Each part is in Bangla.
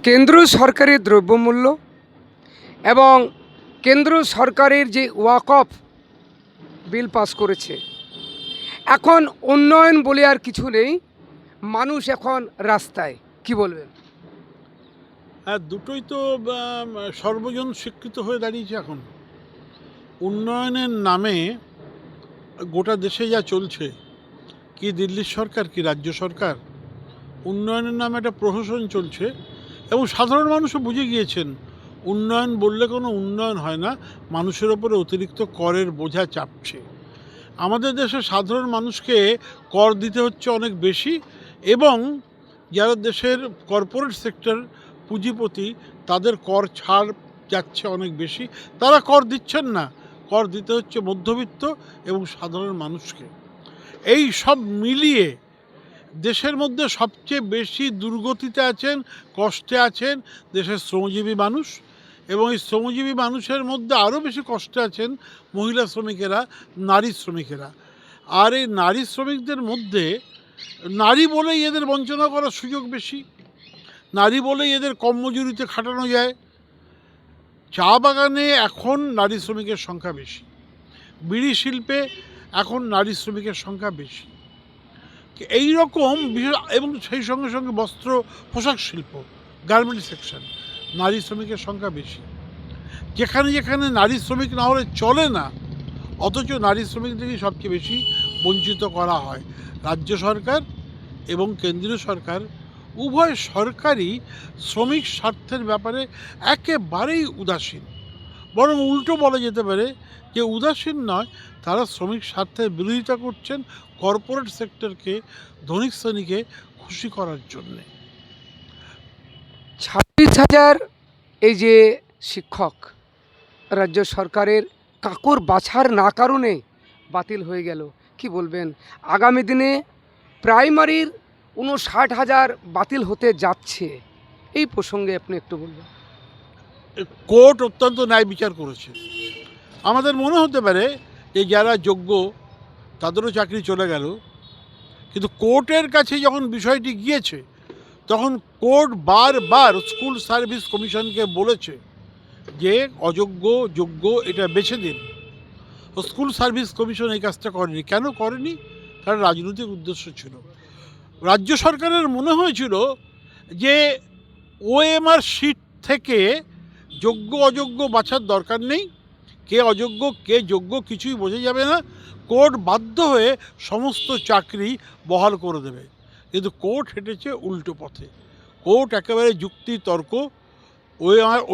কেন্দ্র সরকারের দ্রব্যমূল্য এবং কেন্দ্র সরকারের যে ওয়াকফ বিল পাস করেছে, এখন উন্নয়ন বলে আর কিছু নেই, মানুষ এখন রাস্তায়। কি বলবেন? হ্যাঁ, দুটোই তো সর্বজন স্বীকৃত হয়ে দাঁড়িয়েছে এখন। উন্নয়নের নামে গোটা দেশে যা চলছে, কি দিল্লির সরকার কি রাজ্য সরকার, উন্নয়নের নামে একটা প্রহসন চলছে এবং সাধারণ মানুষও বুঝে গিয়েছেন উন্নয়ন বললে কোনো উন্নয়ন হয় না, মানুষের ওপরে অতিরিক্ত করের বোঝা চাপছে। আমাদের দেশে সাধারণ মানুষকে কর দিতে হচ্ছে অনেক বেশি এবং যারা দেশের কর্পোরেট সেক্টর পুঁজিপতি তাদের কর ছাড় যাচ্ছে অনেক বেশি, তারা কর দিচ্ছেন না, কর দিতে হচ্ছে মধ্যবিত্ত এবং সাধারণ মানুষকে। এই সব মিলিয়ে দেশের মধ্যে সবচেয়ে বেশি দুর্গতিতে আছেন, কষ্টে আছেন দেশের শ্রমজীবী মানুষ, এবং এই শ্রমজীবী মানুষের মধ্যে আরও বেশি কষ্টে আছেন মহিলা শ্রমিকেরা, নারী শ্রমিকেরা। আর এই নারী শ্রমিকদের মধ্যে নারী বলেই এদের বঞ্চনা করার সুযোগ বেশি, নারী বলেই এদের কম মজুরিতে খাটানো যায়। চা বাগানে এখন নারী শ্রমিকের সংখ্যা বেশি, বিড়ি শিল্পে এখন নারী শ্রমিকের সংখ্যা বেশি, এই রকম বিশেষ, এবং সেই সঙ্গে সঙ্গে বস্ত্র পোশাক শিল্প, গার্মেন্ট সেকশন, নারী শ্রমিকের সংখ্যা বেশি। যেখানে যেখানে নারী শ্রমিক না হলে চলে না, অথচ নারী শ্রমিকদেরই সবচেয়ে বেশি বঞ্চিত করা হয়। রাজ্য সরকার এবং কেন্দ্রীয় সরকার উভয় সরকারই শ্রমিক স্বার্থের ব্যাপারে একেবারেই উদাসীন, বরং উল্টো বলা যেতে পারে যে উদাসীন নয়, তারা শ্রমিক স্বার্থের বিরোধিতা করছেন কর্পোরেট সেক্টরকে, ধনিক শ্রেণীকে খুশি করার জন্যে। 26,000 এই যে শিক্ষক রাজ্য সরকারের কাকুর বাছার না কারণে বাতিল হয়ে গেল, কি বলবেন? আগামী দিনে প্রাইমারির 59,000 বাতিল হতে যাচ্ছে, এই প্রসঙ্গে আপনি একটু বলবেন। কোর্ট অত্যন্ত ন্যায় বিচার করেছে। আমাদের মনে হতে পারে যে যারা যোগ্য তাদেরও চাকরি চলে গেল, কিন্তু কোর্টের কাছে যখন বিষয়টি গিয়েছে তখন কোর্ট বারবার স্কুল সার্ভিস কমিশনকে বলেছে যে অযোগ্য যোগ্য এটা বেছে দিন। স্কুল সার্ভিস কমিশন এই কাজটা করেনি। কেন করেনি? কারণ রাজনৈতিক উদ্দেশ্য ছিল। রাজ্য সরকারের মনে হয়েছিল যে ওএমআর শিট থেকে যোগ্য অযোগ্য বাছার দরকার নেই, কে অযোগ্য কে যোগ্য কিছুই বোঝা যাবে না, কোর্ট বাধ্য হয়ে সমস্ত চাকরি বহাল করে দেবে। কিন্তু কোর্ট হেঁটেছে উল্টো পথে। কোর্ট একেবারে যুক্তি তর্ক,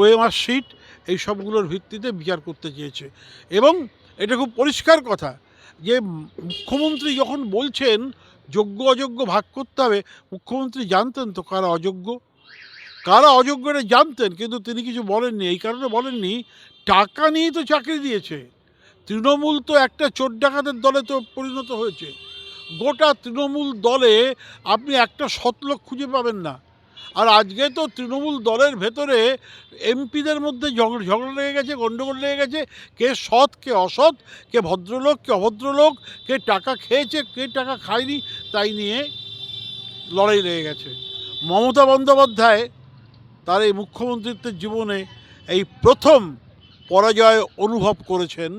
ওএমআর শিট এই সবগুলোর ভিত্তিতে বিচার করতে চেয়েছে। এবং এটা খুব পরিষ্কার কথা যে মুখ্যমন্ত্রী যখন বলছেন যোগ্য অযোগ্য ভাগ করতে হবে, মুখ্যমন্ত্রী জানতেন তো কারা অযোগ্য কারা অযোগ্য এটা জানতেন, কিন্তু তিনি কিছু বলেননি। এই কারণে বলেননি, টাকা নিয়েই তো চাকরি দিয়েছে। তৃণমূল তো একটা চোর ডাকাতের দলে তো পরিণত হয়েছে। গোটা তৃণমূল দলে আপনি একটা সৎলোক খুঁজে পাবেন না। আর আজকে তো তৃণমূল দলের ভেতরে এমপিদের মধ্যে ঝগড়া লেগে গেছে, গণ্ডগোল লেগে গেছে, কে সৎ কে অসৎ, কে ভদ্রলোক কে অভদ্রলোক, কে টাকা খেয়েছে কে টাকা খায়নি, তাই নিয়ে লড়াই লেগে গেছে। মমতা বন্দ্যোপাধ্যায় তার এই মুখ্যমন্ত্রিত্বের জীবনে এই প্রথম পরাজয় অনুভব করেছেন,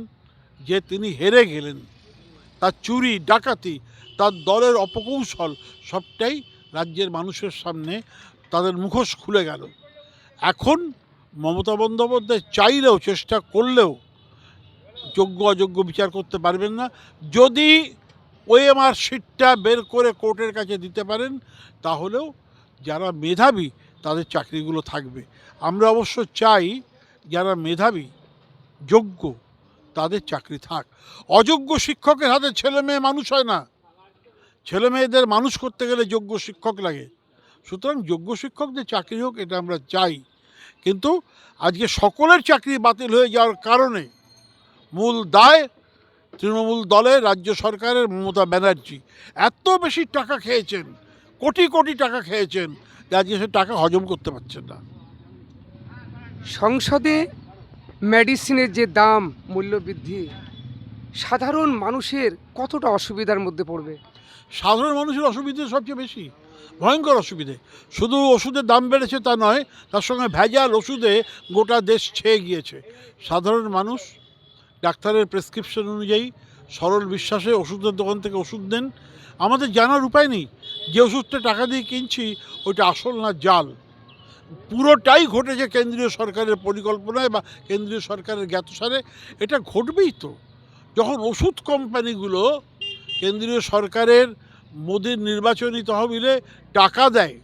যে তিনি হেরে গেলেন। তার চুরি ডাকাতি, তার দলের অপকৌশল সবটাই রাজ্যের মানুষের সামনে তাদের মুখোশ খুলে গেল। এখন মমতা বন্দ্যোপাধ্যায় চাইলেও চেষ্টা করলেও যোগ্য অযোগ্য বিচার করতে পারবেন না। যদি ওএমআর শিটটা বের করে কোর্টের কাছে দিতে পারেন, তাহলেও যারা মেধাবী তাদের চাকরিগুলো থাকবে। আমরা অবশ্য চাই যারা মেধাবী যোগ্য তাদের চাকরি থাক। অযোগ্য শিক্ষকের হাতে ছেলে মেয়ে মানুষ হয় না। ছেলে মেয়েদের মানুষ করতে গেলে যোগ্য শিক্ষক লাগে। সুতরাং যোগ্য শিক্ষকদের চাকরি হোক, এটা আমরা চাই। কিন্তু আজকে সকলের চাকরি বাতিল হয়ে যাওয়ার কারণে মূল দায় তৃণমূল দলের, রাজ্য সরকারের, মমতা ব্যানার্জি। এত বেশি টাকা খেয়েছেন, কোটি কোটি টাকা খেয়েছেন, যে আজকে সে টাকা হজম করতে পারছেন না। সংসদে মেডিসিনের যে দাম মূল্যবৃদ্ধি, সাধারণ মানুষের কতটা অসুবিধার মধ্যে পড়বে? সাধারণ মানুষের অসুবিধা সবচেয়ে বেশি। ভয়ঙ্কর অসুবিধে। শুধু ওষুধের দাম বেড়েছে তা নয়, তার সঙ্গে ভেজাল ওষুধে গোটা দেশ ছেয়ে গিয়েছে। সাধারণ মানুষ ডাক্তারের প্রেসক্রিপশন অনুযায়ী সরল বিশ্বাসে ওষুধের দোকান থেকে ওষুধ নেন। আমাদের জানার উপায় নেই যে ওষুধটা টাকা দিয়ে কিনছি ওইটা আসল না জাল। পুরোটাই ঘটেছে কেন্দ্রীয় সরকারের পরিকল্পনায় বা কেন্দ্রীয় সরকারের জ্ঞাতসারে। এটা ঘটবেই তো, যখন ওষুধ কোম্পানিগুলো কেন্দ্রীয় সরকারের মোদির নির্বাচনী তহবিলে টাকা দেয়,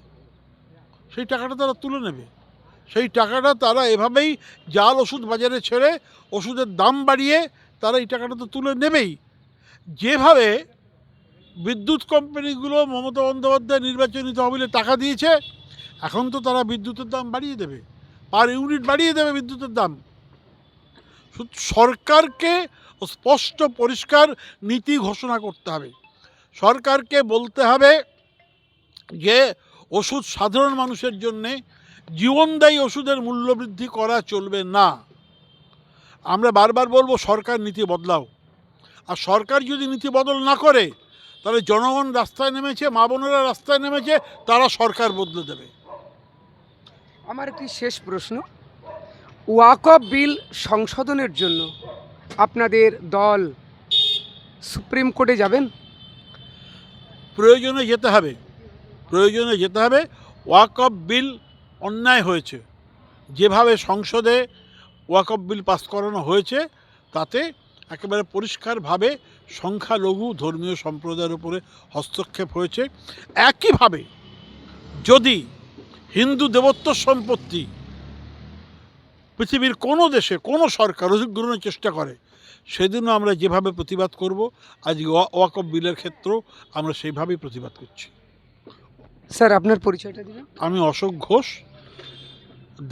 সেই টাকাটা তারা তুলে নেবে। সেই টাকাটা তারা এভাবেই জাল ওষুধ বাজারে ছেড়ে ওষুধের দাম বাড়িয়ে তারা এই টাকাটা তো তুলে নেবেই। যেভাবে বিদ্যুৎ কোম্পানিগুলো মমতা বন্দ্যোপাধ্যায় নির্বাচনী তহবিলে টাকা দিয়েছে, এখন তো তারা বিদ্যুতের দাম বাড়িয়ে দেবে, পার ইউনিট বাড়িয়ে দেবে বিদ্যুতের দাম। সরকারকে স্পষ্ট পরিষ্কার নীতি ঘোষণা করতে হবে। সরকারকে বলতে হবে যে ওষুধ সাধারণ মানুষের জন্যে জীবনদায়ী ওষুধের মূল্য বৃদ্ধি করা চলবে না। আমরা বারবার বলবো সরকার নীতি বদলাও। আর সরকার যদি নীতি বদল না করে তাহলে জনগণ রাস্তায় নেমেছে, মা বোনেরা রাস্তায় নেমেছে, তারা সরকার বদলে দেবে। আমার একটি শেষ প্রশ্ন, ওয়াকফ বিল সংশোধনের জন্য আপনাদের দল সুপ্রিম কোর্টে যাবেন? প্রয়োজনে যেতে হবে, প্রয়োজনে যেতে হবে। ওয়াকফ বিল অন্যায় হয়েছে, যেভাবে সংসদে ওয়াকফ বিল পাস করানো হয়েছে তাতে একেবারে পরিষ্কারভাবে সংখ্যালঘু ধর্মীয় সম্প্রদায়ের উপরে হস্তক্ষেপ হয়েছে। একইভাবে যদি হিন্দু দেবত্ব সম্পত্তি পৃথিবীর কোনো দেশে কোনো সরকার অধিগ্রহণের চেষ্টা করে, সেদিনও আমরা যেভাবে প্রতিবাদ করব, আজ ওয়াকফ বিলের ক্ষেত্রেও আমরা সেইভাবেই প্রতিবাদ করছি। স্যার আপনার পরিচয়টা দিবেন? আমি অশোক ঘোষ,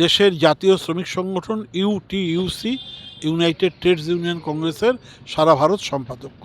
দেশের জাতীয় শ্রমিক সংগঠন ইউটিইউসি, ইউনাইটেড ট্রেডস ইউনিয়ন কংগ্রেসের সারা ভারত সম্পাদক।